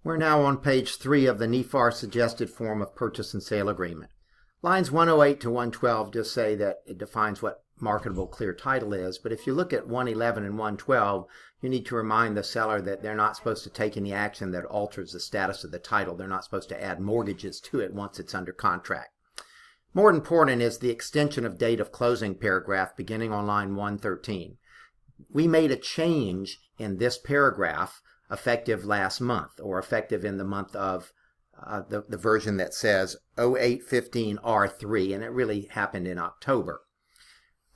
We're now on page 3 of the NEFAR suggested form of purchase and sale agreement. Lines 108 to 112 just say that it defines what marketable clear title is, but if you look at 111 and 112, you need to remind the seller that they're not supposed to take any action that alters the status of the title. They're not supposed to add mortgages to it once it's under contract. More important is the extension of date of closing paragraph beginning on line 113. We made a change in this paragraph effective last month, or effective in the month of the version that says 0815R3, and it really happened in October.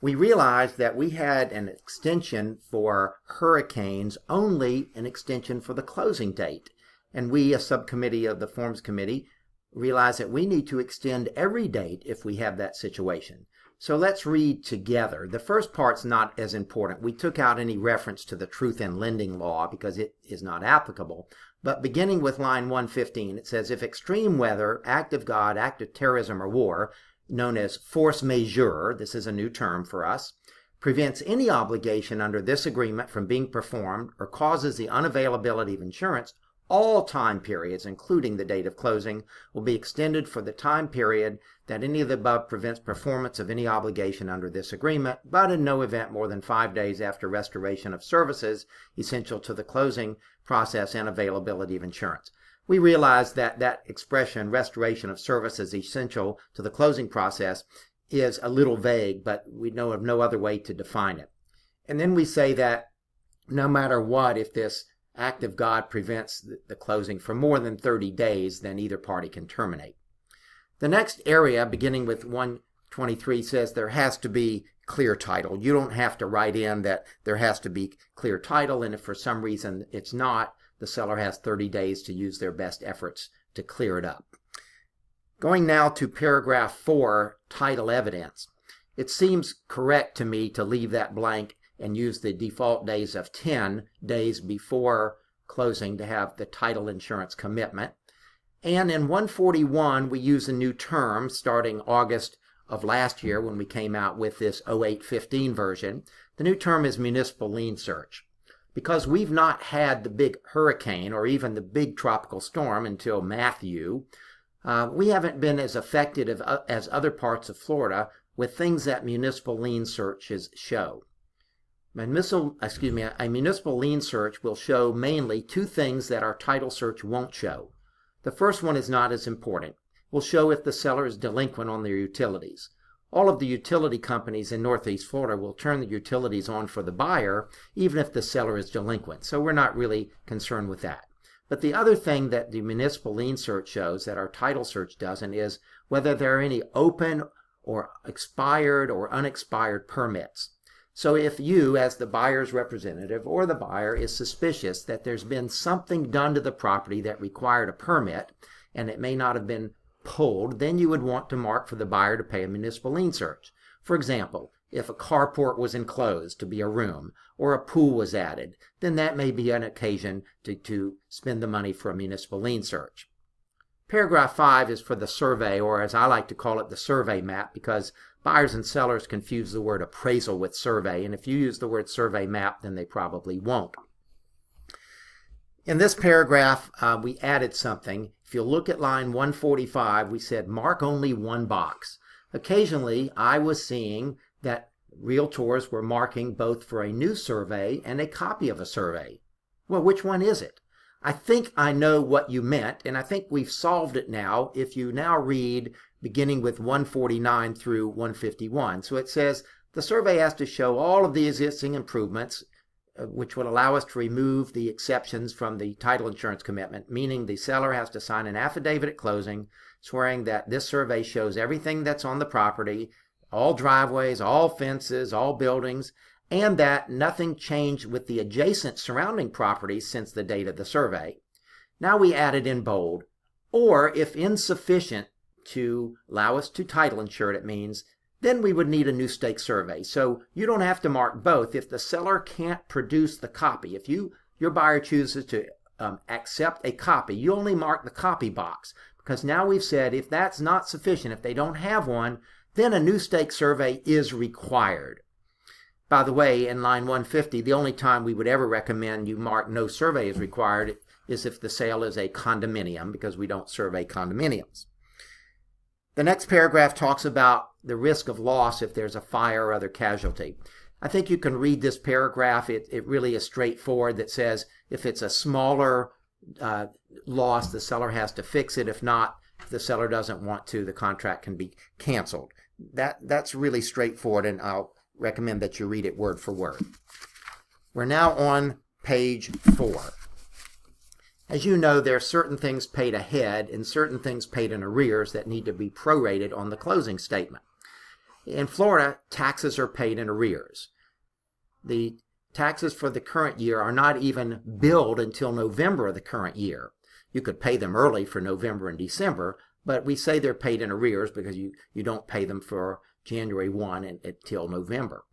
We realized that we had an extension for hurricanes, only an extension for the closing date. And we, a subcommittee of the Forms Committee, realized that we need to extend every date if we have that situation. So let's read together. The first part's not as important. We took out any reference to the truth in lending law because it is not applicable. But beginning with line 115, it says, if extreme weather, act of God, act of terrorism, or war, known as force majeure, this is a new term for us, prevents any obligation under this agreement from being performed or causes the unavailability of insurance, all time periods, including the date of closing, will be extended for the time period that any of the above prevents performance of any obligation under this agreement, but in no event more than 5 days after restoration of services essential to the closing process and availability of insurance. We realize that that expression, restoration of services essential to the closing process, is a little vague, but we know of no other way to define it. And then we say that no matter what, if this act of God prevents the closing for more than 30 days, then either party can terminate. The next area, beginning with 123, says there has to be clear title. You don't have to write in that there has to be clear title, and if for some reason it's not, the seller has 30 days to use their best efforts to clear it up. Going now to paragraph 4, title evidence. It seems correct to me to leave that blank and use the default days of 10 days before closing to have the title insurance commitment. And in 141, we use a new term starting August of last year when we came out with this 0815 version. The new term is municipal lien search. Because we've not had the big hurricane or even the big tropical storm until Matthew, we haven't been as affected as other parts of Florida with things that municipal lien searches show. A municipal lien search will show mainly two things that our title search won't show. The first one is not as important. It will show if the seller is delinquent on their utilities. All of the utility companies in Northeast Florida will turn the utilities on for the buyer, even if the seller is delinquent. So we're not really concerned with that. But the other thing that the municipal lien search shows that our title search doesn't is whether there are any open or expired or unexpired permits. So if you, as the buyer's representative or the buyer, is suspicious that there's been something done to the property that required a permit, and it may not have been pulled, then you would want to mark for the buyer to pay a municipal lien search. For example, if a carport was enclosed to be a room or a pool was added, then that may be an occasion to spend the money for a municipal lien search. Paragraph 5 is for the survey, or as I like to call it, the survey map, because buyers and sellers confuse the word appraisal with survey, and if you use the word survey map, then they probably won't. In this paragraph, we added something. If you look at line 145, we said mark only one box. Occasionally, I was seeing that realtors were marking both for a new survey and a copy of a survey. Well, which one is it? I think I know what you meant, and I think we've solved it now if you now read beginning with 149 through 151. So it says the survey has to show all of the existing improvements, which would allow us to remove the exceptions from the title insurance commitment, meaning the seller has to sign an affidavit at closing swearing that this survey shows everything that's on the property, all driveways, all fences, all buildings, and that nothing changed with the adjacent surrounding properties since the date of the survey. Now we added in bold, or if insufficient to allow us to title insure it means, then we would need a new stake survey. So you don't have to mark both. If the seller can't produce the copy, if your buyer chooses to accept a copy, you only mark the copy box, because now we've said if that's not sufficient, if they don't have one, then a new stake survey is required. By the way, in line 150, the only time we would ever recommend you mark no survey is required is if the sale is a condominium, because we don't survey condominiums. The next paragraph talks about the risk of loss if there's a fire or other casualty. I think you can read this paragraph. It really is straightforward, that says if it's a smaller loss, the seller has to fix it. If not, if the seller doesn't want to, the contract can be canceled. That's really straightforward, and I'll recommend that you read it word for word. We're now on page 4. As you know, there are certain things paid ahead and certain things paid in arrears that need to be prorated on the closing statement. In Florida, taxes are paid in arrears. The taxes for the current year are not even billed until November of the current year. You could pay them early for November and December, but we say they're paid in arrears because you don't pay them for January 1 until November.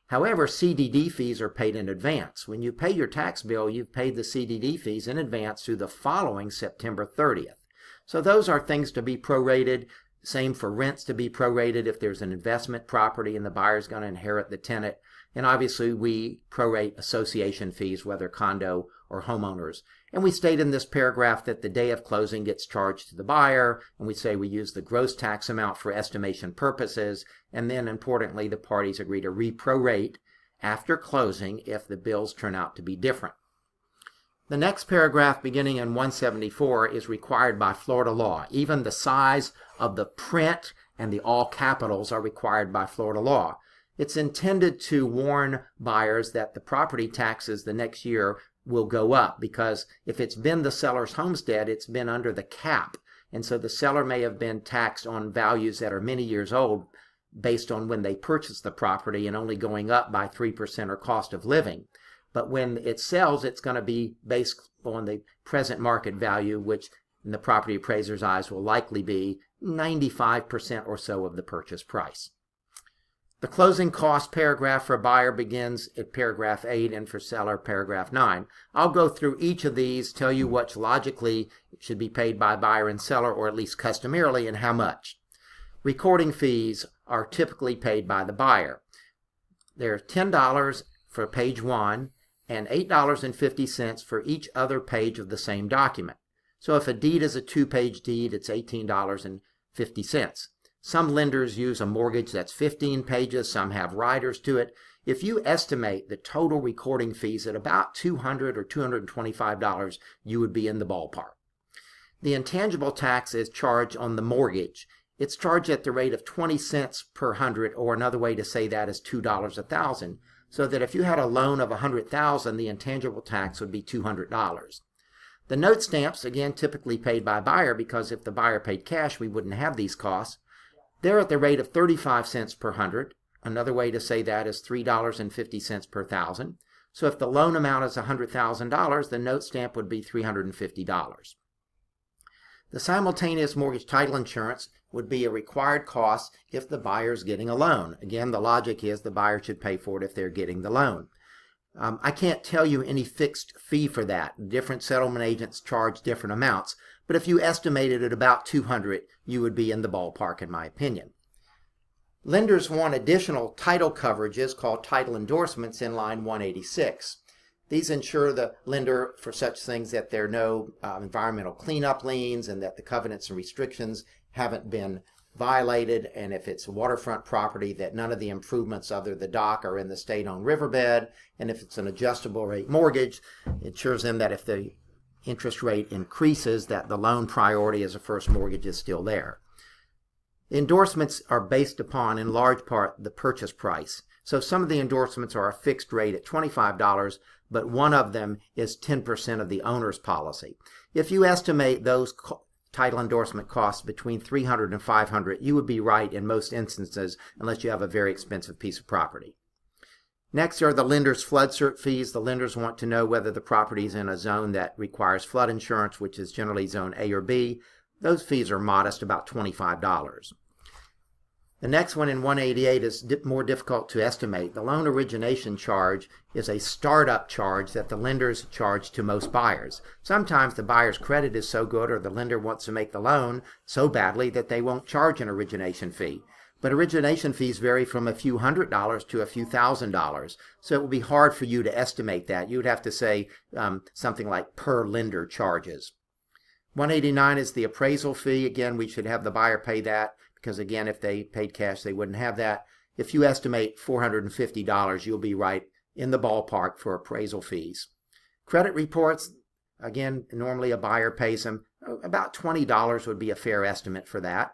However, CDD fees are paid in advance. When you pay your tax bill, you've paid the CDD fees in advance through the following September 30th. So those are things to be prorated. Same for rents to be prorated if there's an investment property and the buyer's going to inherit the tenant. And obviously we prorate association fees, whether condo or homeowners. And we state in this paragraph that the day of closing gets charged to the buyer, and we say we use the gross tax amount for estimation purposes, and then importantly the parties agree to reprorate after closing if the bills turn out to be different. The next paragraph, beginning in 174, is required by Florida law. Even the size of the print and the all capitals are required by Florida law. It's intended to warn buyers that the property taxes the next year will go up, because if it's been the seller's homestead, it's been under the cap. And so the seller may have been taxed on values that are many years old based on when they purchased the property and only going up by 3% or cost of living. But when it sells, it's going to be based on the present market value, which in the property appraiser's eyes will likely be 95% or so of the purchase price. The closing cost paragraph for a buyer begins at paragraph 8 and for seller paragraph 9. I'll go through each of these, tell you what's logically should be paid by buyer and seller, or at least customarily, and how much. Recording fees are typically paid by the buyer. They're $10 for page 1 and $8.50 for each other page of the same document. So if a deed is a 2-page deed, it's $18.50. Some lenders use a mortgage that's 15 pages, some have riders to it. If you estimate the total recording fees at about $200 or $225, you would be in the ballpark. The intangible tax is charged on the mortgage. It's charged at the rate of 20 cents per hundred, or another way to say that is $2 a thousand, so that if you had a loan of $100,000, the intangible tax would be $200. The note stamps, again, typically paid by buyer, because if the buyer paid cash, we wouldn't have these costs. They're at the rate of 35 cents per hundred. Another way to say that is $3.50 per thousand. So if the loan amount is $100,000, the note stamp would be $350. The simultaneous mortgage title insurance would be a required cost if the buyer is getting a loan. Again, the logic is the buyer should pay for it if they're getting the loan. I can't tell you any fixed fee for that. Different settlement agents charge different amounts, but if you estimated at about $200, you would be in the ballpark, in my opinion. Lenders want additional title coverages called title endorsements in line 186. These ensure the lender for such things that there are no environmental cleanup liens, and that the covenants and restrictions haven't been violated, and if it's a waterfront property, that none of the improvements other than the dock are in the state-owned riverbed, and if it's an adjustable rate mortgage, it ensures them that if the interest rate increases, that the loan priority as a first mortgage is still there. Endorsements are based upon, in large part, the purchase price. So some of the endorsements are a fixed rate at $25, but one of them is 10% of the owner's policy. If you estimate those title endorsement costs between $300 and $500, you would be right in most instances, unless you have a very expensive piece of property. Next are the lender's flood cert fees. The lenders want to know whether the property is in a zone that requires flood insurance, which is generally zone A or B. Those fees are modest, about $25. The next one in 188 is more difficult to estimate. The loan origination charge is a startup charge that the lenders charge to most buyers. Sometimes the buyer's credit is so good, or the lender wants to make the loan so badly, that they won't charge an origination fee. But origination fees vary from a few $100s to a few $1,000s. So it would be hard for you to estimate that. You would have to say something like per lender charges. 189 is the appraisal fee. Again, we should have the buyer pay that because, again, if they paid cash, they wouldn't have that. If you estimate $450, you'll be right in the ballpark for appraisal fees. Credit reports, again, normally a buyer pays them. About $20 would be a fair estimate for that.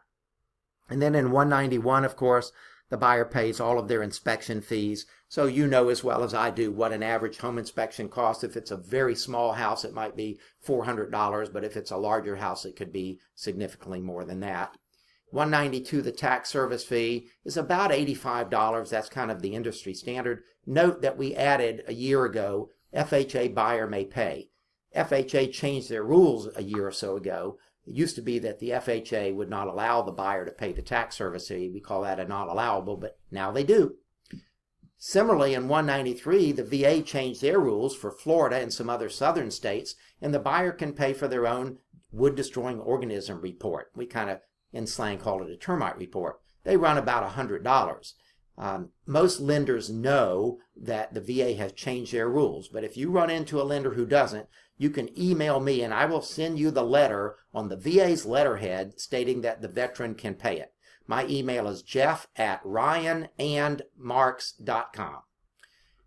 And then in 191, of course, the buyer pays all of their inspection fees. So you know as well as I do what an average home inspection costs. If it's a very small house, it might be $400, but if it's a larger house, it could be significantly more than that. 192, the tax service fee, is about $85. That's kind of the industry standard. Note that we added a year ago, FHA buyer may pay. FHA changed their rules a year or so ago. It used to be that the FHA would not allow the buyer to pay the tax service fee. We call that a not allowable, but now they do. Similarly, in 193, the VA changed their rules for Florida and some other southern states, and the buyer can pay for their own wood-destroying organism report. We kind of, in slang, call it a termite report. They run about $100. Most lenders know that the VA has changed their rules, but if you run into a lender who doesn't, you can email me and I will send you the letter on the VA's letterhead stating that the veteran can pay it. My email is jeff@ryanandmarks.com.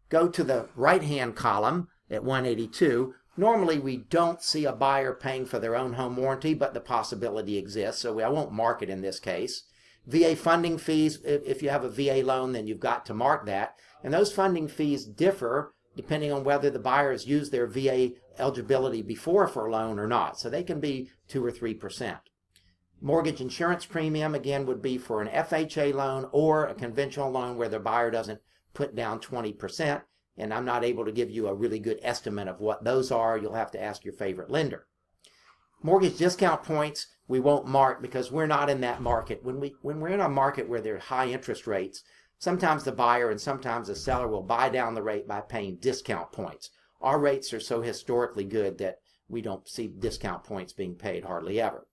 Go to the right-hand column at 182. Normally we don't see a buyer paying for their own home warranty, but the possibility exists, so I won't mark it in this case. VA funding fees, if you have a VA loan, then you've got to mark that. And those funding fees differ depending on whether the buyer has used their VA eligibility before for a loan or not. So they can be 2 or 3%. Mortgage insurance premium, again, would be for an FHA loan or a conventional loan where the buyer doesn't put down 20%. And I'm not able to give you a really good estimate of what those are. You'll have to ask your favorite lender. Mortgage discount points, we won't mark because we're not in that market. When we're in a market where there are high interest rates, sometimes the buyer and sometimes the seller will buy down the rate by paying discount points. Our rates are so historically good that we don't see discount points being paid hardly ever.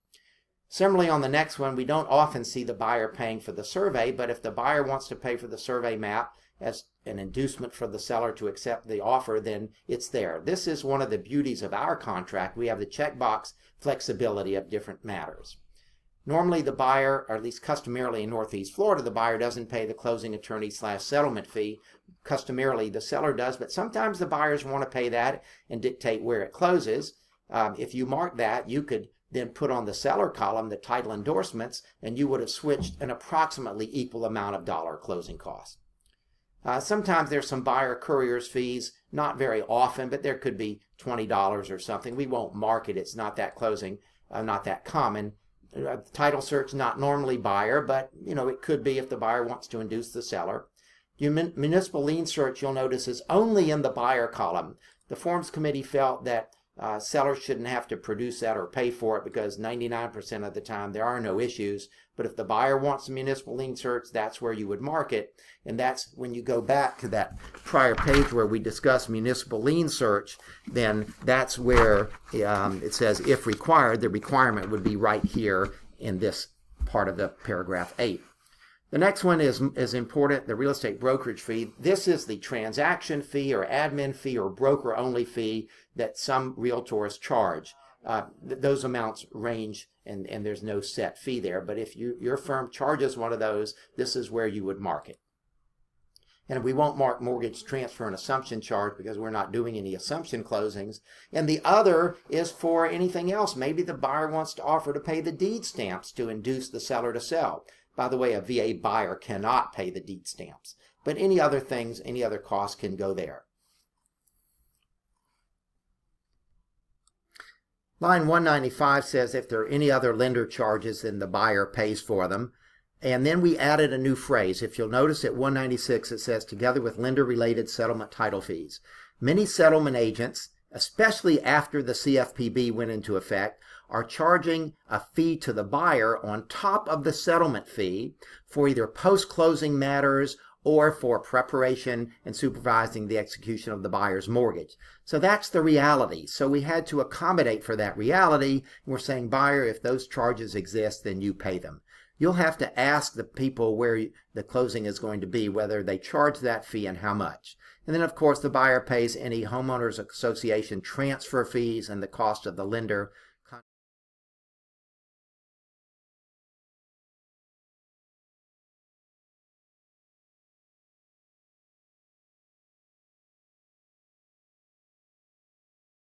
Similarly, on the next one, we don't often see the buyer paying for the survey, but if the buyer wants to pay for the survey map as an inducement for the seller to accept the offer, then it's there. This is one of the beauties of our contract. We have the checkbox flexibility of different matters. Normally the buyer, or at least customarily in Northeast Florida, the buyer doesn't pay the closing attorney/settlement fee. Customarily the seller does, but sometimes the buyers want to pay that and dictate where it closes. If you mark that, you could then put on the seller column the title endorsements, and you would have switched an approximately equal amount of dollar closing costs. Sometimes there's some buyer courier's fees, not very often, but there could be $20 or something. We won't mark it. It's not that not that common. Title search, not normally buyer, but it could be if the buyer wants to induce the seller. Your municipal lien search, you'll notice, is only in the buyer column. The Forms Committee felt that sellers shouldn't have to produce that or pay for it because 99% of the time there are no issues. But if the buyer wants a municipal lien search, that's where you would mark it. And that's when you go back to that prior page where we discussed municipal lien search, then that's where it says if required, the requirement would be right here in this part of the paragraph 8. The next one is important, the real estate brokerage fee. This is the transaction fee or admin fee or broker-only fee that some realtors charge. Those amounts range, and there's no set fee there. But if your firm charges one of those, this is where you would mark it. And we won't mark mortgage transfer and assumption charge because we're not doing any assumption closings. And the other is for anything else. Maybe the buyer wants to offer to pay the deed stamps to induce the seller to sell. By the way, a VA buyer cannot pay the deed stamps, but any other things, any other costs can go there. Line 195 says if there are any other lender charges, then the buyer pays for them. And then we added a new phrase. If you'll notice at 196, it says together with lender-related settlement title fees. Many settlement agents, especially after the CFPB went into effect, are charging a fee to the buyer on top of the settlement fee for either post-closing matters or for preparation and supervising the execution of the buyer's mortgage. So that's the reality. So we had to accommodate for that reality. We're saying, buyer, if those charges exist, then you pay them. you'll have to ask the people where the closing is going to be, whether they charge that fee and how much. And then, of course, the buyer pays any homeowners association transfer fees and the cost of the lender